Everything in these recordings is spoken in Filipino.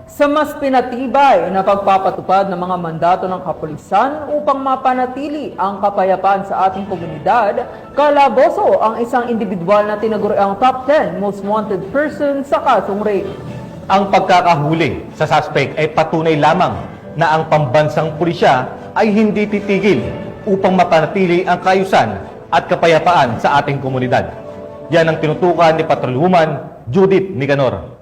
sa mas pinatibay na pagpapatupad ng mga mandato ng kapulisan upang mapanatili ang kapayapaan sa ating komunidad, kalaboso ang isang individual na tinaguriang top 10 most wanted person sa kasong rape. Ang pagkakahuli sa suspect ay patunay lamang na ang pambansang pulisya ay hindi titigil upang mapanatili ang kaayusan at kapayapaan sa ating komunidad. Yan ang tinutukan ni Patrolwoman Judith Nicanor.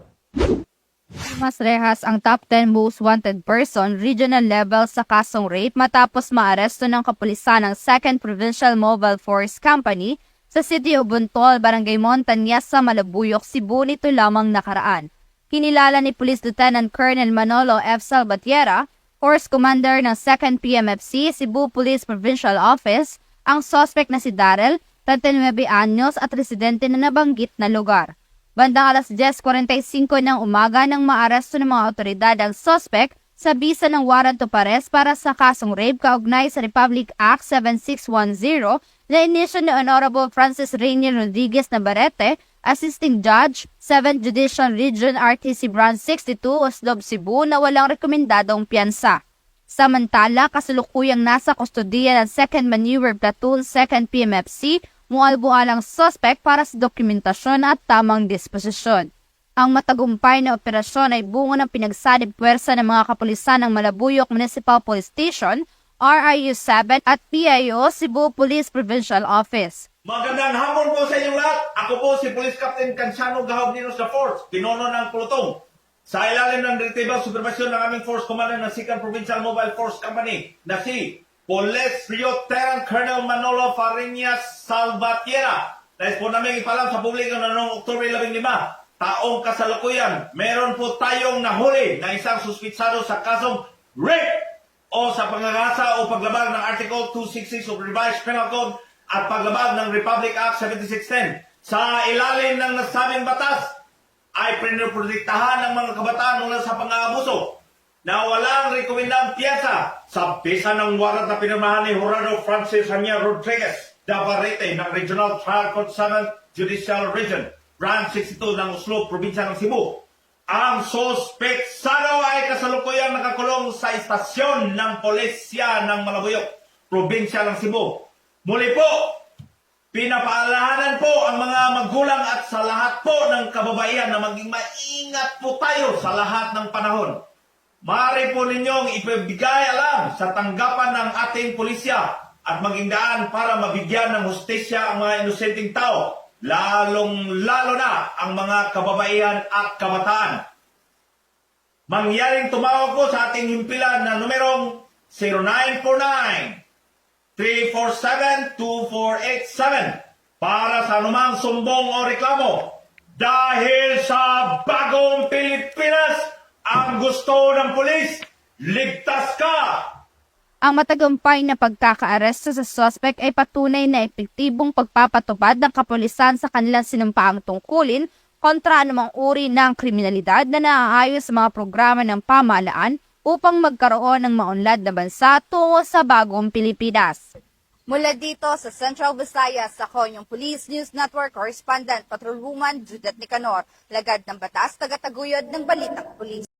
Mas rehas ang top 10 most wanted person regional level sa kasong rape matapos maaresto ng kapulisan ng 2nd Provincial Mobile Force Company sa City of Buntol, Barangay Montañas sa Malabuyok, Cebu nito lamang nakaraan. Kinilala ni Police Lieutenant Colonel Manolo F. Salvatierra, Force Commander ng 2nd PMFC Cebu Police Provincial Office, ang suspect na si Darrell, 39 anyos at residente na nabanggit na lugar. Bandang alas 10:45 ng umaga nang maaresto ng mga otoridad ang suspect sa bisa ng warrant of arrest para sa kasong rape kaugnay sa Republic Act 7610 na inisyu ni Honorable Francis Rainier Rodriguez Navarrete, Assisting Judge, 7th Judicial Region RTC Branch 62, Oslob, Cebu na walang rekomendadong piyansa. Samantala, kasalukuyang nasa kustodiya ng 2nd Maneuver Platoon 2nd PMFC mualbualang suspect para sa dokumentasyon at tamang disposisyon. Ang matagumpay na operasyon ay bunga ng pinagsanib puwersa ng mga kapulisan ng Malabuyok Municipal Police Station, RIU-7 at PIO Cebu Police Provincial Office. Magandang hapon po sa inyong lahat. Ako po si Police Captain Canciano Gahog-Ninos sa Force, pinuno ng Plutong. Sa ilalim ng direktibang supervisyon ng aming Force Commander ng 2nd Provincial Mobile Force Company na si Police Lieutenant Colonel Manolo Fariñas Salvatierra. Nais po namin ipalam sa publiko na noong Oktubre 15, taong kasalukuyan, meron po tayong nahuli na isang suspitsado sa kasong rape o sa pangangasa o paglabag ng Article 266 of Revised Penal Code at paglabag ng Republic Act 7610. Sa ilalim ng nasabing batas ay pinoprotektahan ng mga kabataan mula sa pang-aabuso na walang rekomendang piyasa sa bisa ng warrant na pinirmahan ni Jurado Francis Javier Rodriguez Navarrete ng Regional Trial Court 7th Judicial Region, Branch 62 ng Oslo, Probinsya ng Cebu. Ang suspetsado ay kasalukuyang nakakulong sa istasyon ng Polesya ng Malabuyok, Probinsya ng Cebu. Muli po, pinapaalahanan po ang mga magulang at sa lahat po ng kababaihan na maging maingat po tayo sa lahat ng panahon. Maaari po ninyong ipibigay alam sa tanggapan ng ating pulisya at maging daan para mabigyan ng hustisya ang mga inosenteng tao, lalong-lalo na ang mga kababaihan at kabataan. Mangyaring tumawag po sa ating himpilan na numerong 0949-347-2487 para sa anumang sumbong o reklamo. Dahil sa bagong Pilipinas, ang gusto ng pulis, ligtas ka! Ang matagumpay na pagkakaaresto sa suspect ay patunay na epektibong pagpapatupad ng kapulisan sa kanilang sinumpaang tungkulin kontra anumang uri ng kriminalidad na naaayos sa mga programa ng pamahalaan upang magkaroon ng maunlad na bansa tungo sa bagong Pilipinas. Mula dito sa Central Visayas, ako yung Police News Network Correspondent Patrolwoman Judith Nicanor, lagad ng batas, tagataguyod ng Balitang Pulis.